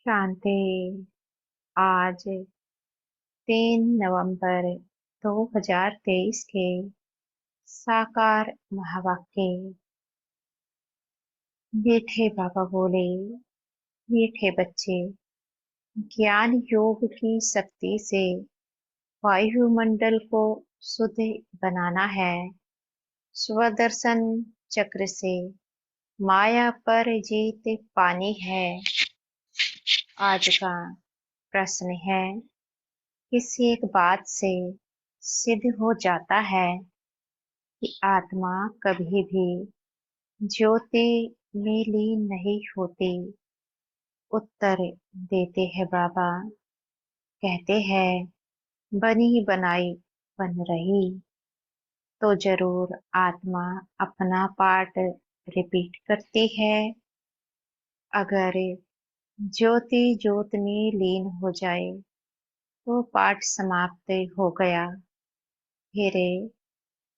शांति। आज 3 नवंबर 2023 के साकार महावाक्य। मीठे बाबा बोले, मीठे बच्चे, ज्ञान योग की शक्ति से वायुमंडल को शुद्ध बनाना है। स्वदर्शन चक्र से माया पर जीत पानी है। आज का प्रश्न है, किस एक बात से सिद्ध हो जाता है कि आत्मा कभी भी ज्योति में लीन नहीं होती? उत्तर देते हैं बाबा। कहते हैं, बनी बनाई बन रही तो जरूर आत्मा अपना पार्ट रिपीट करती है। अगर ज्योति ज्योत में लीन हो जाए तो पाठ समाप्त हो गया। फिर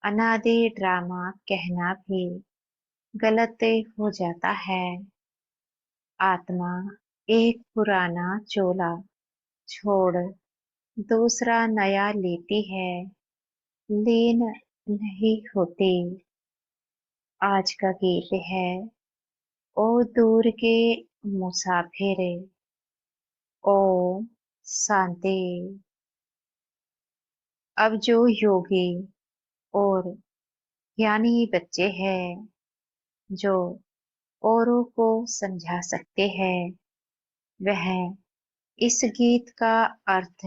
अनादि ड्रामा कहना भी गलत हो जाता है। आत्मा एक पुराना चोला छोड़ दूसरा नया लेती है, लीन नहीं होती। आज का गीत है, ओ दूर के मुसाफिर, ओ शांति। अब जो योगी और ज्ञानी बच्चे हैं, जो औरों को समझा सकते हैं, वह इस गीत का अर्थ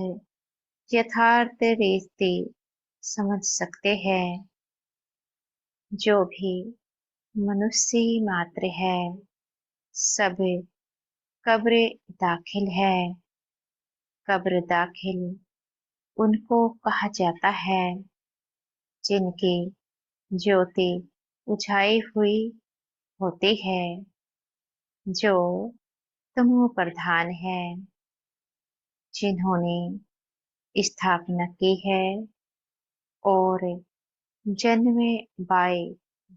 यथार्थ रीति समझ सकते हैं। जो भी मनुष्य मात्र है, सब कब्र दाखिल है। कब्र दाखिल उनको कहा जाता है जिनकी ज्योति बुझाई हुई होती है, जो तमो प्रधान है, जिन्होंने स्थापना की है और जन्म बाय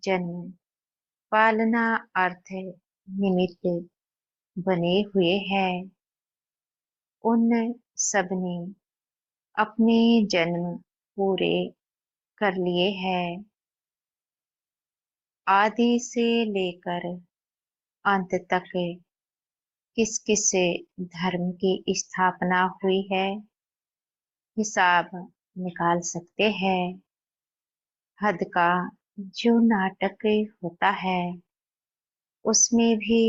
जन्म पालना अर्थ निमित्त बने हुए हैं। उन सबने अपने जन्म पूरे कर लिए हैं। आदि से लेकर अंत तक किस किस धर्म की स्थापना हुई है, हिसाब निकाल सकते हैं। हद का जो नाटक होता है, उसमें भी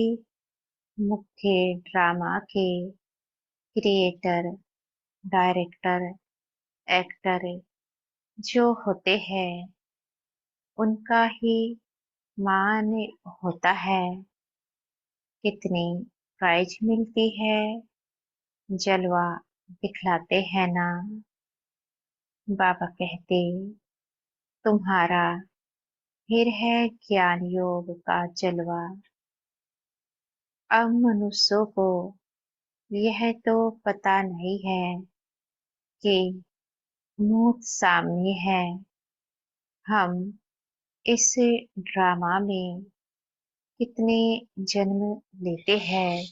मुख्य ड्रामा के क्रिएटर, डायरेक्टर, एक्टर जो होते हैं, उनका ही मान होता है। कितनी प्राइज मिलती है, जलवा दिखलाते हैं ना। बाबा कहते, तुम्हारा फिर है ज्ञान योग का जलवा। अब मनुष्यों को यह तो पता नहीं है कि मौत सामने है। हम इस ड्रामा में कितने जन्म लेते हैं,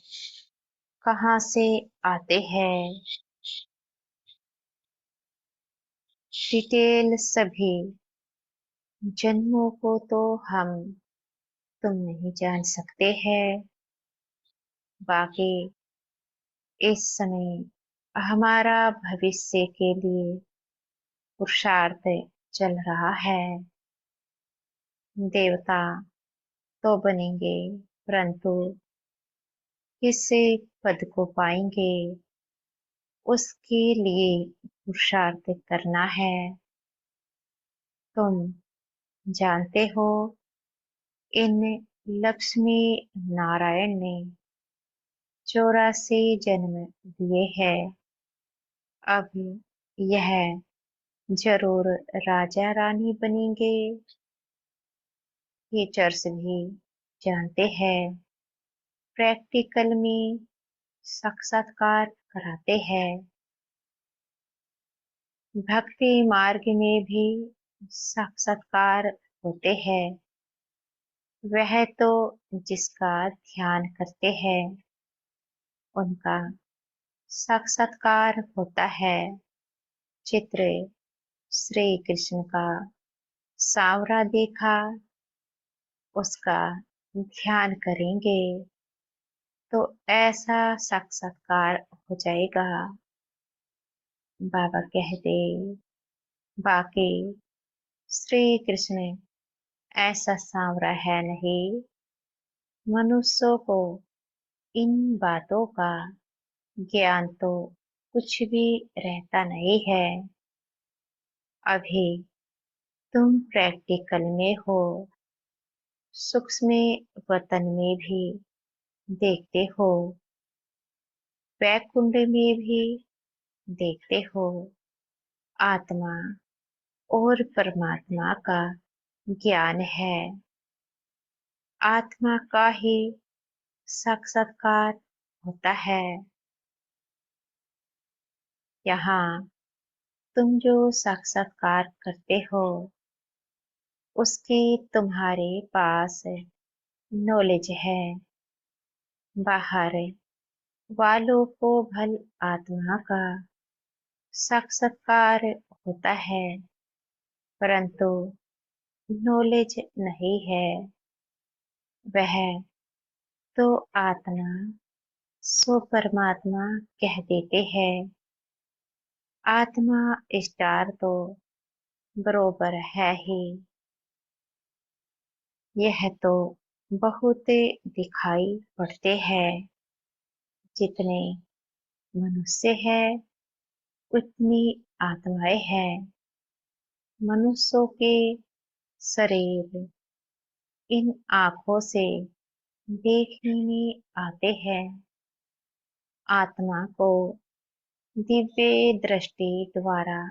कहाँ से आते हैं, डिटेल सभी जन्मों को तो हम तुम नहीं जान सकते हैं। बाकी इस समय हमारा भविष्य के लिए पुरुषार्थ चल रहा है। देवता तो बनेंगे, परंतु किस पद को पाएंगे, उसके लिए पुरुषार्थ करना है। तुम जानते हो, इन लक्ष्मी नारायण ने 84 जन्म लिए हैं। अब यह जरूर राजा रानी बनेंगे। टीचर्स भी जानते हैं, प्रैक्टिकल में साक्षात्कार कराते हैं। भक्ति मार्ग में भी साक्षात्कार होते हैं। वह तो जिसका ध्यान करते हैं उनका साक्षात्कार होता है। चित्र श्री कृष्ण का सांवरा देखा, उसका ध्यान करेंगे तो ऐसा साक्षात्कार हो जाएगा। बाबा कहते, बाकी श्री कृष्ण ऐसा सांवरा है नहीं। मनुष्यों को इन बातों का ज्ञान तो कुछ भी रहता नहीं है। अभी तुम प्रैक्टिकल में हो, सूक्ष्म वतन में भी देखते हो, वैकुंठ में भी देखते हो। आत्मा और परमात्मा का ज्ञान है। आत्मा का ही साक्षात्कार होता है। यहाँ तुम जो साक्षात्कार करते हो, उसकी तुम्हारे पास नॉलेज है। बाहर वालों को भल आत्मा का साक्षात्कार होता है, परंतु नॉलेज नहीं है। वह तो आत्मा सो परमात्मा कह देते हैं। आत्मा स्टार तो बरोबर है ही। यह तो बहुत दिखाई पड़ते हैं। जितने मनुष्य है उतनी आत्माएं हैं। मनुष्यों के शरीर इन आँखों से देखने में आते हैं। आत्मा को दिव्य दृष्टि द्वारा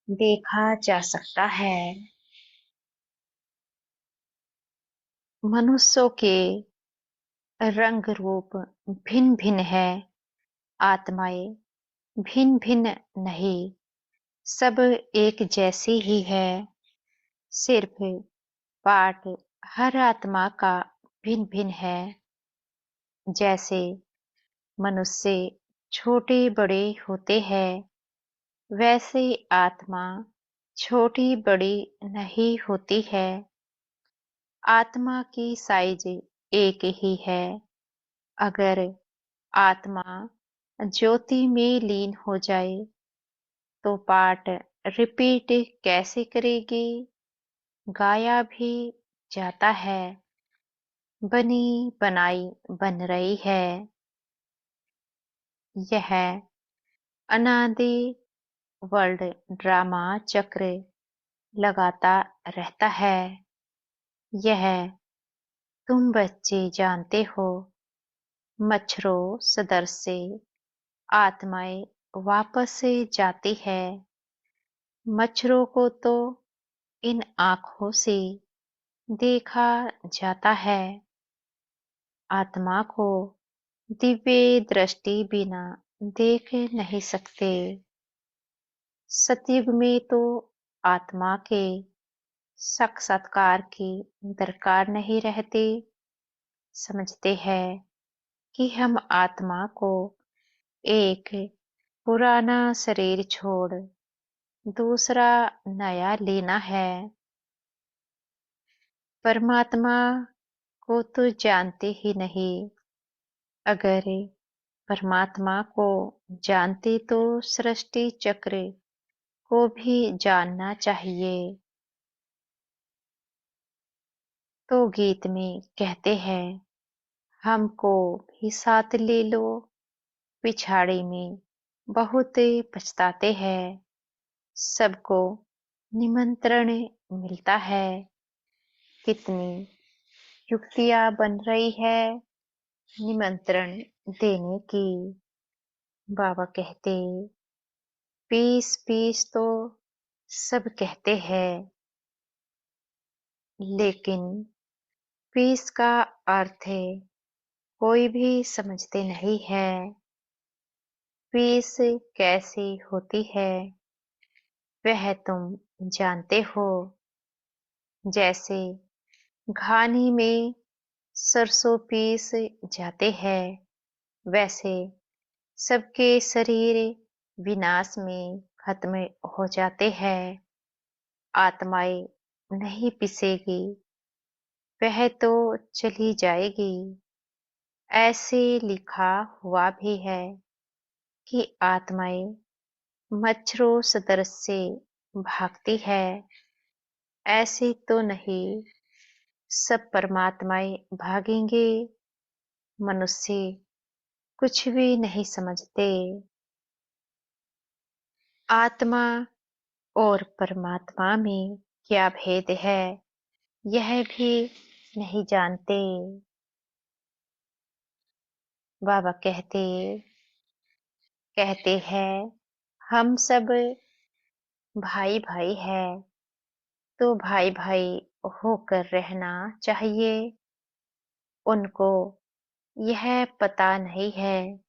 देखा जा सकता है। मनुष्यों के रंग रूप भिन्न भिन्न है। आत्माएं भिन्न भिन्न नहीं, सब एक जैसी ही है। सिर्फ पार्ट हर आत्मा का भिन्न भिन्न है। जैसे मनुष्य छोटे बड़े होते हैं, वैसे आत्मा छोटी बड़ी नहीं होती है। आत्मा की साइज एक ही है। अगर आत्मा ज्योति में लीन हो जाए तो पार्ट रिपीट कैसे करेगी? गाया भी जाता है, बनी बनाई बन रही है। यह अनादि वर्ल्ड ड्रामा चक्र लगाता रहता है। यह तुम बच्चे जानते हो। मच्छरों सदर से आत्माएं वापस से जाती है। मच्छरों को तो इन आँखों से देखा जाता है। आत्मा को दिव्य दृष्टि बिना देख नहीं सकते। सतयुग में तो आत्मा के साक्षात्कार की दरकार नहीं रहती। समझते हैं कि हम आत्मा को एक पुराना शरीर छोड़ दूसरा नया लेना है। परमात्मा को तो जानते ही नहीं। अगर परमात्मा को जानते तो सृष्टि चक्र को भी जानना चाहिए। तो गीत में कहते हैं, हमको भी साथ ले लो। पिछाड़ी में बहुत पछताते हैं। सबको निमंत्रण मिलता है। कितनी युक्तियां बन रही है निमंत्रण देने की। बाबा कहते, पीस पीस तो सब कहते हैं, लेकिन पीस का अर्थ कोई भी समझते नहीं है। पीस कैसी होती है वह तुम जानते हो। जैसे घानी में सरसों पीस जाते हैं, वैसे सबके शरीर विनाश में खत्म हो जाते हैं, आत्माएं नहीं पिसेगी, वह तो चली जाएगी। ऐसे लिखा हुआ भी है कि आत्माएं मच्छरों सदृश से भागती है। ऐसे तो नहीं, सब परमात्माएं भागेंगे। मनुष्य कुछ भी नहीं समझते। आत्मा और परमात्मा में क्या भेद है, यह भी नहीं जानते। बाबा कहते हैं, हम सब भाई भाई है, तो भाई भाई होकर रहना चाहिए। उनको यह पता नहीं है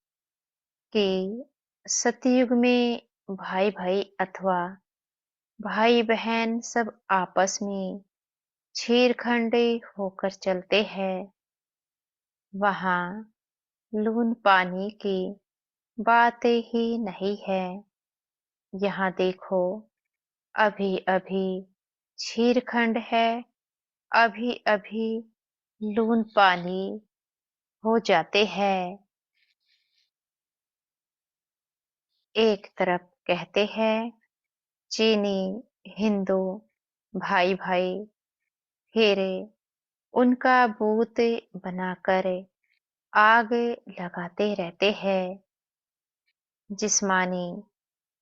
कि सतयुग में भाई भाई अथवा भाई बहन सब आपस में छेड़खंड होकर चलते हैं। वहां लून पानी की बात ही नहीं है। यहाँ देखो, अभी अभी छेड़खंड है, अभी अभी लून पानी हो जाते हैं। एक तरफ कहते हैं चीनी हिंदू भाई भाई, फिर उनका बूत बनाकर आग लगाते रहते हैं। जिस्मानी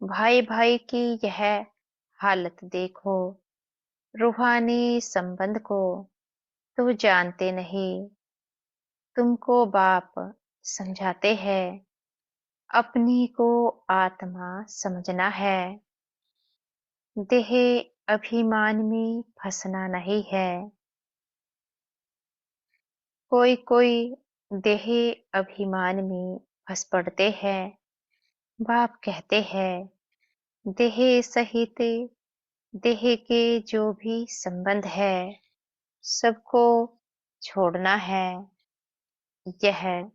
भाई भाई की यह हालत देखो, रूहानी संबंध को तो जानते नहीं। तुमको बाप समझाते हैं, अपनी को आत्मा समझना है। देह अभिमान में फंसना नहीं है। कोई कोई देह अभिमान में फंस पड़ते हैं। बाप कहते हैं, देह सहित देह के जो भी संबंध है, सबको छोड़ना है। यह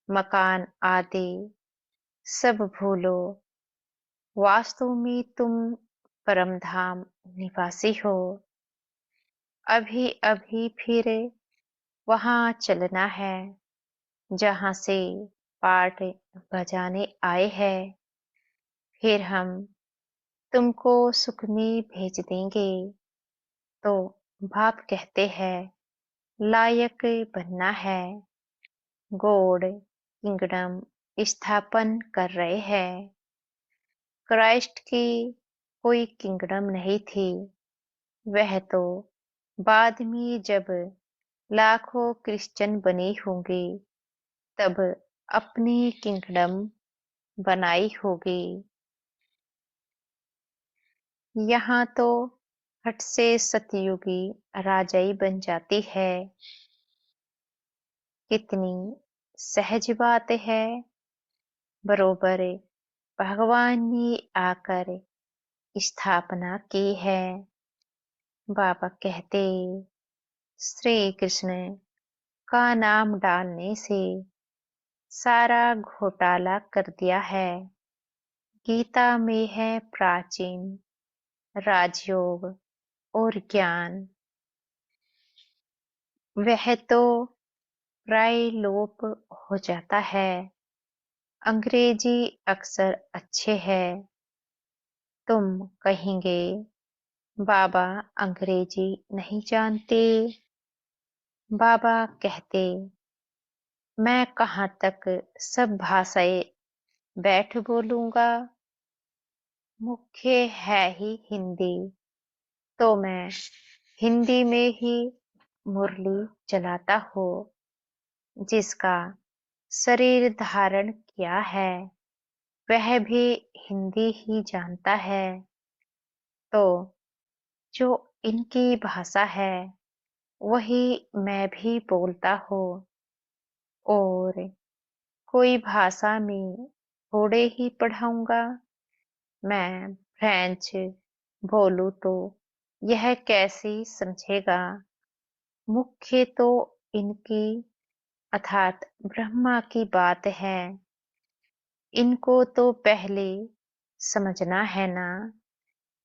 मकान आदि सब भूलो। वास्तव में तुम परमधाम निवासी हो। अभी अभी फिर वहां चलना है, जहां से पाठ बजाने आए हैं। फिर हम तुमको सुख में भेज देंगे। तो बाप कहते हैं, लायक बनना है। गॉड किंगडम स्थापन कर रहे हैं। क्राइस्ट की कोई किंगडम नहीं थी। वह तो बाद में जब लाखों क्रिश्चियन बने होंगे, तब अपनी किंगडम बनाई होगी। यहाँ तो हट से सतयुगी राजाई बन जाती है। कितनी सहज बात है। बरोबर भगवान ने आकर स्थापना की है। बाबा कहते, श्री कृष्ण का नाम डालने से सारा घोटाला कर दिया है। गीता में है प्राचीन राजयोग और ज्ञान, वह तो प्राय लोप हो जाता है। अंग्रेजी अक्षर अच्छे हैं। तुम कहेंगे, बाबा अंग्रेजी नहीं जानते। बाबा कहते, मैं कहाँ तक सब भाषाएं बैठ बोलूंगा। मुख्य है ही हिंदी, तो मैं हिंदी में ही मुरली चलाता हूँ। जिसका शरीर धारण किया है, वह भी हिंदी ही जानता है। तो जो इनकी भाषा है, वही मैं भी बोलता हूँ। और कोई भाषा में थोड़े ही पढ़ाऊंगा। मैं फ्रेंच बोलूं तो यह कैसे समझेगा। मुख्य तो इनकी अर्थात ब्रह्मा की बात है। इनको तो पहले समझना है ना,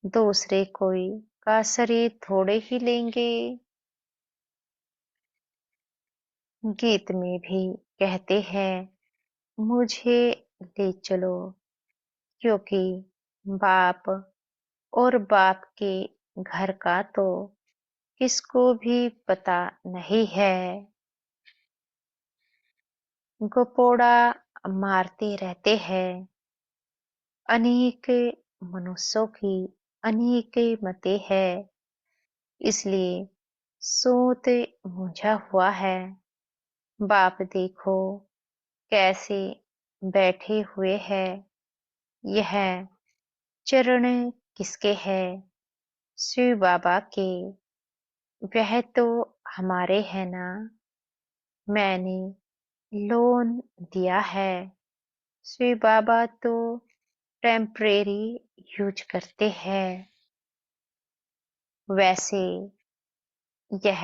दूसरे कोई का शरीर थोड़े ही लेंगे। गीत में भी कहते हैं, मुझे ले चलो, क्योंकि बाप और बाप के घर का तो किसको भी पता नहीं है। गपोड़ा मारते रहते हैं, अनेक मनुष्यों की अनेक मतें हैं, इसलिए सोते मूंझा हुआ है। बाप देखो कैसे बैठे हुए हैं, यह चरण किसके हैं? शिव बाबा के। वह तो हमारे हैं ना, मैंने लोन दिया है। शिव बाबा तो टेम्परेरी यूज करते हैं। वैसे यह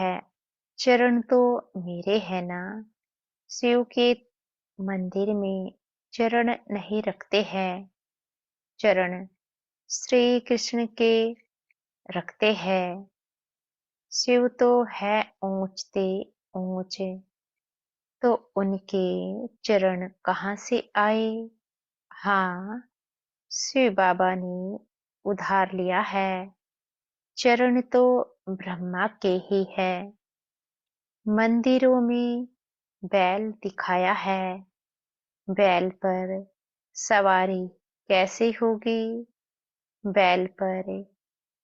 चरण तो मेरे हैं ना, शिव के मंदिर में चरण नहीं रखते हैं, चरण श्री कृष्ण के रखते हैं। शिव तो है ऊंचते ऊंच, तो उनके चरण कहाँ से आए? हाँ, शिव बाबा ने उधार लिया है। चरण तो ब्रह्मा के ही है। मंदिरों में बैल दिखाया है, बैल पर सवारी कैसे होगी? बैल पर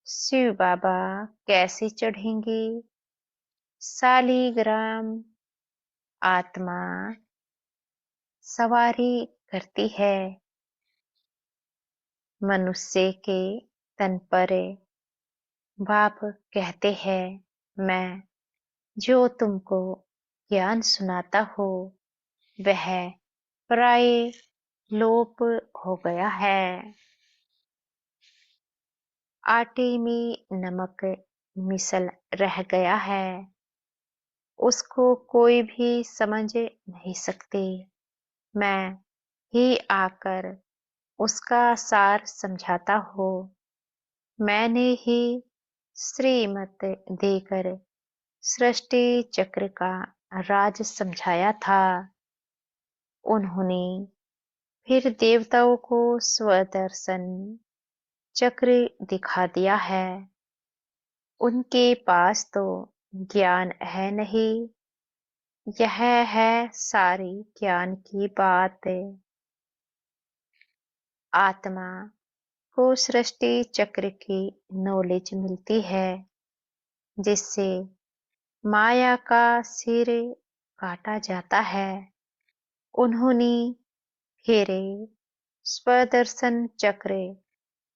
शिव बाबा कैसे चढ़ेंगे? शालिग्राम आत्मा सवारी करती है मनुष्य के तन पर। बाप कहते हैं, मैं जो तुमको ज्ञान सुनाता हूँ वह प्राय लोप हो गया है। आटे में नमक मिसल रह गया है, उसको कोई भी समझ नहीं सकते। मैं ही आकर उसका सार समझाता हूँ। मैंने ही श्रीमत देकर सृष्टि चक्र का राज समझाया था। उन्होंने फिर देवताओं को स्वदर्शन चक्र दिखा दिया है। उनके पास तो ज्ञान है नहीं, यह है सारी ज्ञान की बात। आत्मा को सृष्टि चक्र की नॉलेज मिलती है, जिससे माया का सिर काटा जाता है। उन्होंने फिर स्वदर्शन चक्र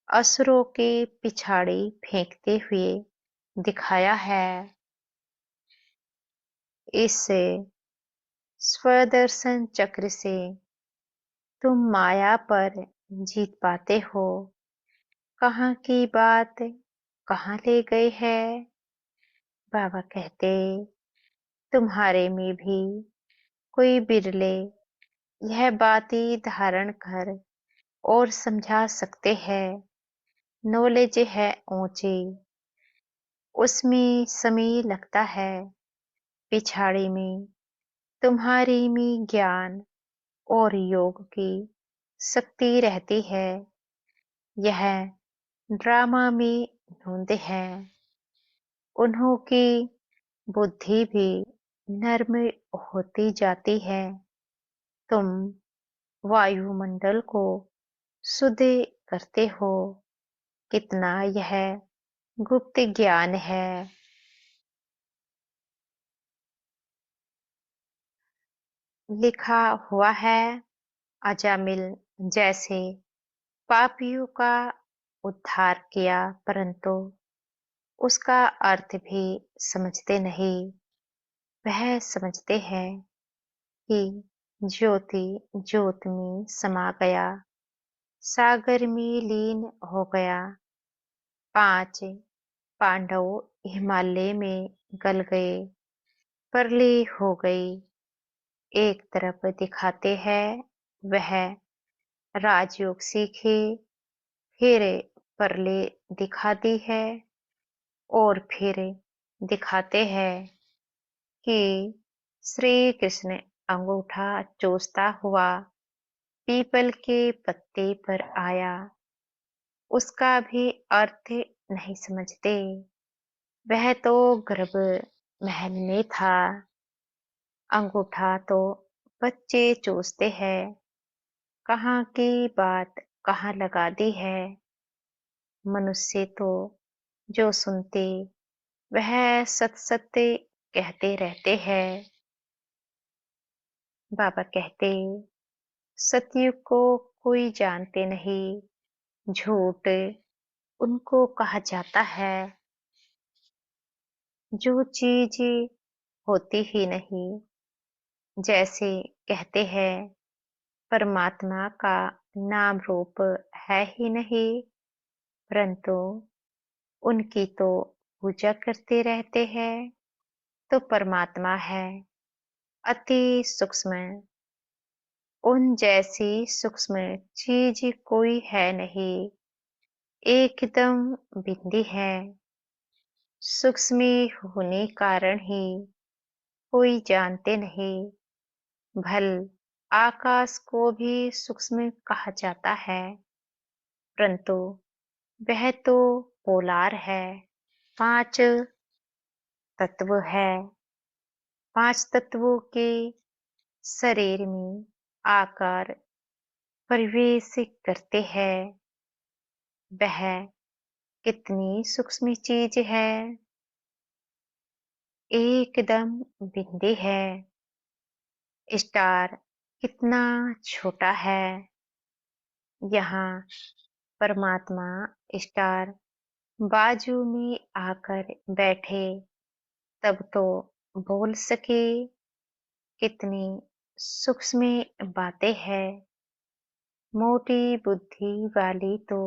असुरों के पिछाड़ी फेंकते हुए दिखाया है। इस स्वदर्शन चक्र से तुम माया पर जीत पाते हो। कहाँ की बात कहाँ ले गए हैं? बाबा कहते, तुम्हारे में भी कोई बिरले यह बातें धारण कर और समझा सकते हैं। नॉलेज है ऊंची, उसमें समय लगता है। पिछाड़ी में तुम्हारी में ज्ञान और योग की शक्ति रहती है। यह ड्रामा में धुंध है। उन्हों की बुद्धि भी नर्म होती जाती है। तुम वायुमंडल को शुद्ध करते हो। कितना यह गुप्त ज्ञान है। लिखा हुआ है, अजामिल जैसे पापियों का उद्धार किया, परंतु उसका अर्थ भी समझते नहीं। वह समझते हैं कि ज्योति ज्योत में समा गया, सागर में लीन हो गया। 5 पांडव हिमालय में गल गए, प्रलय हो गई। एक तरफ दिखाते हैं वह राजयोग सीखे, फिर परले दिखाती है और फिर दिखाते हैं कि श्री कृष्ण अंगूठा चूसता हुआ पीपल के पत्ते पर आया, उसका भी अर्थ नहीं समझते। वह तो गर्भ महल में था, अंगूठा तो बच्चे चूसते हैं, कहाँ की बात कहाँ लगा दी है। मनुष्य तो जो सुनते वह सत सत्य कहते रहते हैं। बाबा कहते, सतयुग को कोई जानते नहीं, झूठ उनको कहा जाता है। जो चीज होती ही नहीं, जैसे कहते हैं परमात्मा का नाम रूप है ही नहीं, परंतु उनकी तो पूजा करते रहते हैं, तो परमात्मा है अति सूक्ष्म। उन जैसी सूक्ष्म चीज कोई है नहीं, एकदम बिंदी है। सूक्ष्म होने कारण ही कोई जानते नहीं। भल आकाश को भी सूक्ष्म कहा जाता है, परंतु वह तो पोलार है। 5 तत्व है। 5 तत्वों के शरीर में आकर प्रवेश करते हैं। वह कितनी सूक्ष्म चीज है, एकदम बिंदी है। स्टार कितना छोटा है, यहाँ परमात्मा स्टार बाजू में आकर बैठे तब तो बोल सके। कितनी सूक्ष्म बातें हैं। मोटी बुद्धि वाली तो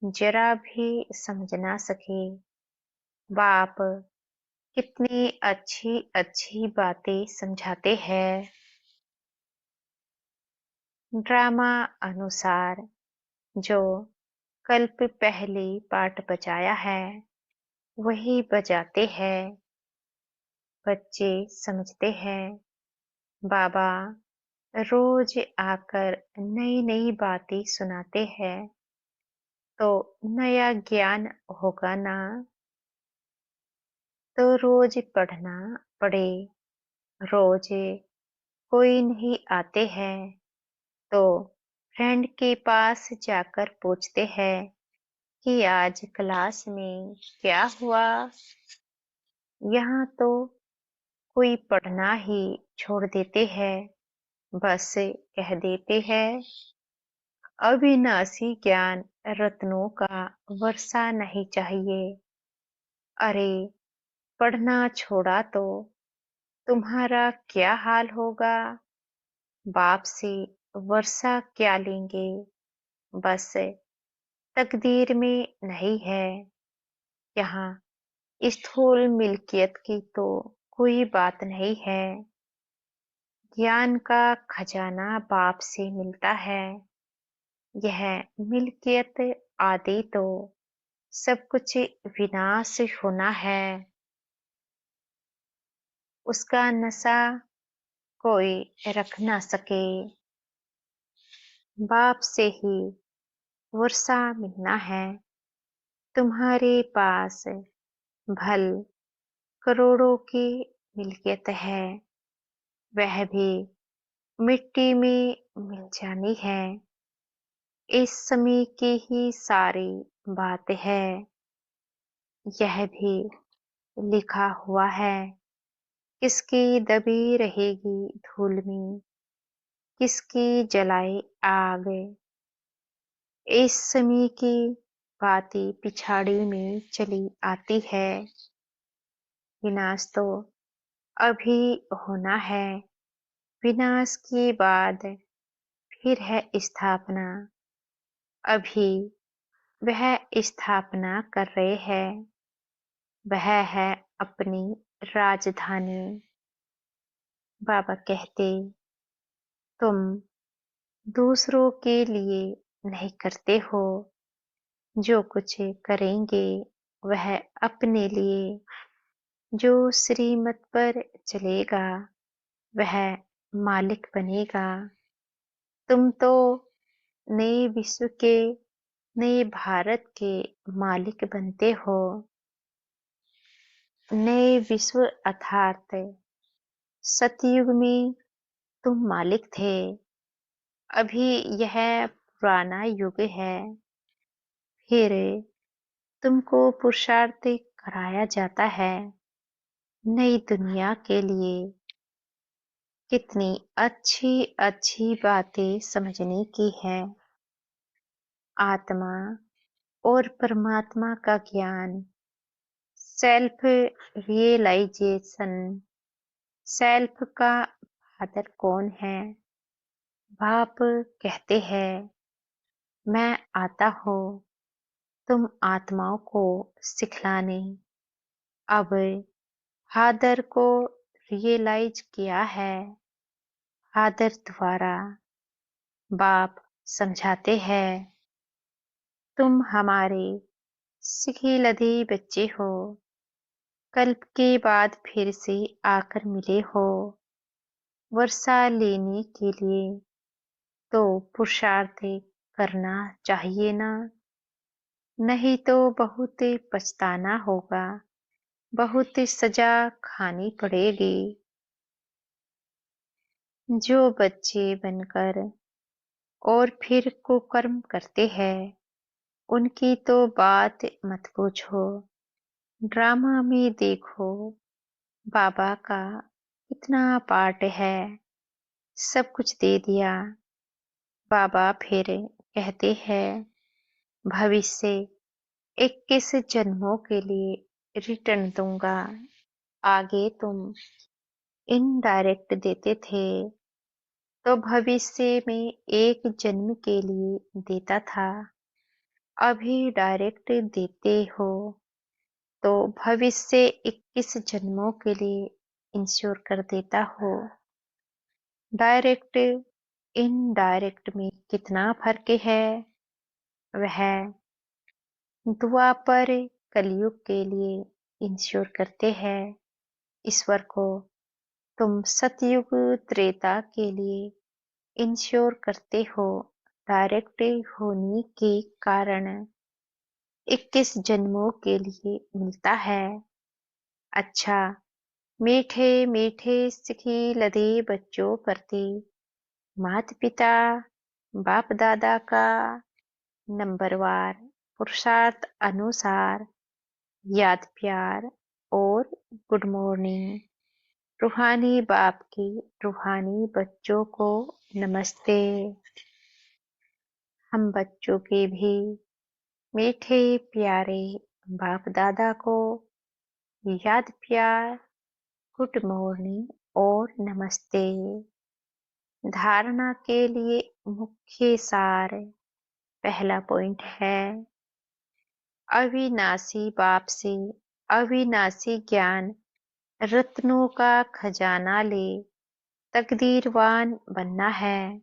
जरा भी समझ ना सके। बाप कितनी अच्छी अच्छी बातें समझाते हैं। ड्रामा अनुसार जो कल्प पहले पाठ बजाया है वही बजाते हैं। बच्चे समझते हैं। बाबा रोज आकर नई नई बातें सुनाते हैं, तो नया ज्ञान होगा ना, तो रोज पढ़ना पड़े। रोज कोई नहीं आते हैं तो फ्रेंड के पास जाकर पूछते हैं कि आज क्लास में क्या हुआ। यहाँ तो कोई पढ़ना ही छोड़ देते हैं, बस कह देते हैं अविनाशी ज्ञान रत्नों का वर्षा नहीं चाहिए। अरे पढ़ना छोड़ा तो तुम्हारा क्या हाल होगा। बाप से वर्षा क्या लेंगे, बस तकदीर में नहीं है। यहाँ स्थूल मिल्कियत की तो कोई बात नहीं है। ज्ञान का खजाना बाप से मिलता है। यह मिल्कियत आदि तो सब कुछ विनाश होना है। उसका नशा कोई रख ना सके। बाप से ही वर्षा मिलना है। तुम्हारे पास भल करोड़ों की मिल्कियत है, वह भी मिट्टी में मिल जानी है। इस समय की ही सारी बात है। यह भी लिखा हुआ है, किसकी दबी रहेगी धूल में, किसकी जलाए आग। इस समय की बातें पिछाड़ी में चली आती है। विनाश तो अभी होना है। विनाश के बाद फिर है स्थापना। अभी वह स्थापना कर रहे हैं। वह है अपनी राजधानी। बाबा कहते, तुम दूसरों के लिए नहीं करते हो। जो कुछ करेंगे वह अपने लिए। जो श्रीमत पर चलेगा वह मालिक बनेगा। तुम तो नए विश्व के, नए भारत के मालिक बनते हो। नए विश्व अर्थात सतयुग में तुम मालिक थे। अभी यह पुराना युग है। फिर तुमको पुरुषार्थ कराया जाता है नई दुनिया के लिए। कितनी अच्छी अच्छी बातें समझने की है। आत्मा और परमात्मा का ज्ञान, सेल्फ रियलाइजेशन। सेल्फ का फादर कौन है? बाप कहते हैं, मैं आता हूँ तुम आत्माओं को सिखलाने। अब फादर को रियलाइज किया है फादर द्वारा। बाप समझाते हैं, तुम हमारे सिखिलधे बच्चे हो। कल्प के बाद फिर से आकर मिले हो वर्षा लेने के लिए। तो पुरुषार्थ करना चाहिए ना। नहीं तो बहुत पछताना होगा, बहुत सजा खानी पड़ेगी। जो बच्चे बनकर और फिर कुकर्म करते हैं उनकी तो बात मत पूछो। ड्रामा में देखो बाबा का कितना पार्ट है। सब कुछ दे दिया। बाबा फिर कहते हैं, भविष्य 21 जन्मों के लिए रिटर्न दूंगा। आगे तुम इनडायरेक्ट देते थे तो भविष्य में एक जन्म के लिए देता था। अभी डायरेक्ट देते हो तो भविष्य 21 जन्मों के लिए इंश्योर कर देता हो। डायरेक्ट इनडायरेक्ट में कितना फर्क है? वह द्वापर कलयुग के लिए इंश्योर करते हैं ईश्वर को। तुम सतयुग त्रेता के लिए इंश्योर करते हो डायरेक्ट होने के कारण 21 जन्मों के लिए मिलता है। अच्छा, मीठे मीठे सिखिलधे बच्चों प्रति माता पिता बाप दादा का नंबरवार पुरुषार्थ अनुसार याद प्यार और गुड मॉर्निंग। रूहानी बाप की रूहानी बच्चों को नमस्ते। हम बच्चों के भी मीठे प्यारे बाप दादा को याद प्यार, गुड मॉर्निंग और नमस्ते। धारणा के लिए मुख्य सार पहला पॉइंट है, अविनाशी बाप से अविनाशी ज्ञान रत्नों का खजाना ले तकदीरवान बनना है।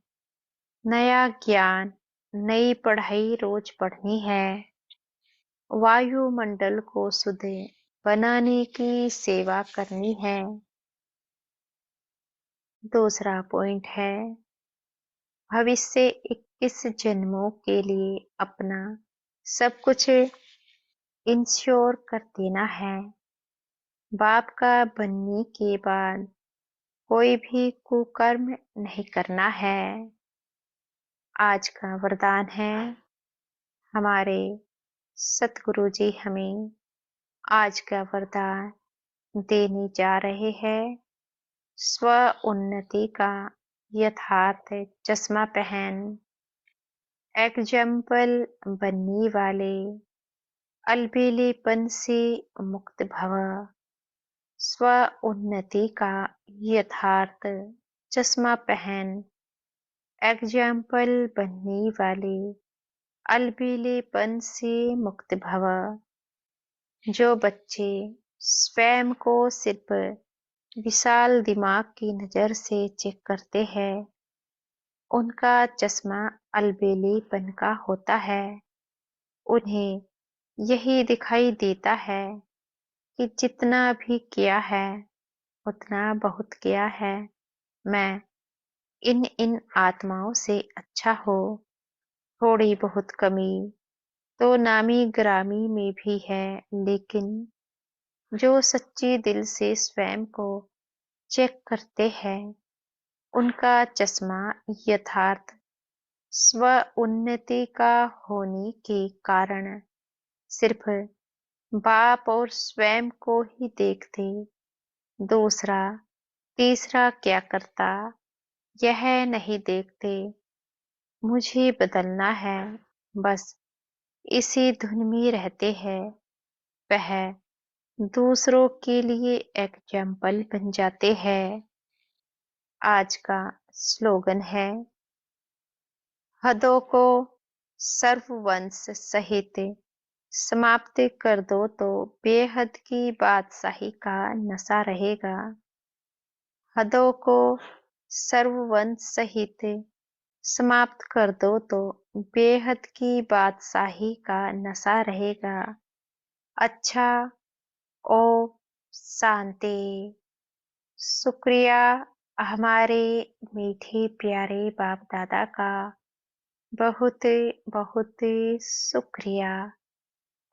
नया ज्ञान, नई पढ़ाई रोज पढ़नी है। वायुमंडल को शुद्ध बनाने की सेवा करनी है। दूसरा पॉइंट है, भविष्य 21 जन्मों के लिए अपना सब कुछ इंश्योर कर देना है। बाप का बनने के बाद कोई भी कुकर्म नहीं करना है। आज का वरदान है, हमारे सतगुरु जी हमें आज का वरदान देने जा रहे हैं। स्व उन्नति का यथार्थ चश्मा पहन एग्जाम्पल बनने वाले अलबेलेपन से मुक्त भव। स्व उन्नति का यथार्थ चश्मा पहन एग्जाम्पल बनने वाले अलबेलेपन से मुक्त भव। जो बच्चे स्वयं को सिर्फ विशाल दिमाग की नजर से चेक करते हैं उनका चश्मा अलबेलेपन का होता है। उन्हें यही दिखाई देता है कि जितना भी किया है, उतना बहुत किया है। मैं इन आत्माओं से अच्छा हूँ। थोड़ी बहुत कमी तो नामी-गिरामी में भी है, लेकिन जो सच्चे दिल से स्वयं को चेक करते हैं, उनका चश्मा यथार्थ स्व-उन्नति का होने के कारण सिर्फ बाप और स्वयं को ही देखते, दूसरा, तीसरा क्या करता, यह नहीं देखते। मुझे बदलना है, बस इसी धुन में रहते हैं। वह दूसरों के लिए एग्जाम्पल बन जाते हैं। आज का स्लोगन है, हदों को सर्ववंश सहित समाप्त कर दो तो बेहद की बादशाही का नशा रहेगा। हदों को सर्ववंश सहित समाप्त कर दो तो बेहद की बादशाही का नशा रहेगा। अच्छा, ओ शांति। शुक्रिया हमारे मीठे प्यारे बाप दादा का। बहुत बहुत शुक्रिया।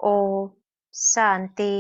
ओम शांति।